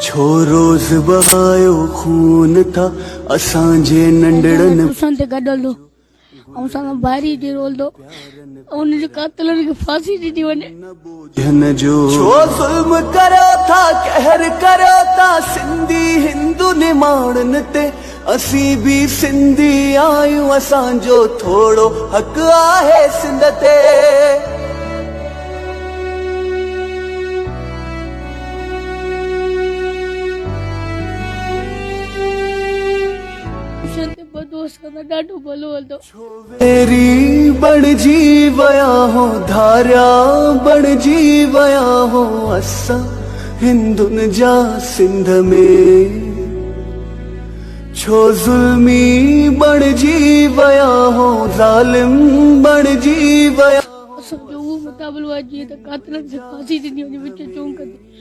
छो रोज़ बहायो खून था असांजे नंढड़न संत गडल दो ऐं सां भारी दी रोल दो उन जे कातलनि खे फांसी ॾिनी वञे। जन जो छो ज़ुल्म करो था कहर करो था सिंधी हिंदू निमाणन ते असी भी सिंधी आयूं असांजो थोड़ो हक आहे सिंध ते। ॾाढो भलो हलंदो तेरी बणजी वया हो धारिया बणजी वया हो असां हिंदुनि जा सिंध में छो ज़ुल्मी बणजी वया हो ज़ालिम बणजी वया असांजो उहो मुताबिल आहे जीअं त कातलनि खे फांसी ॾिनी वञे विच चौंक ते।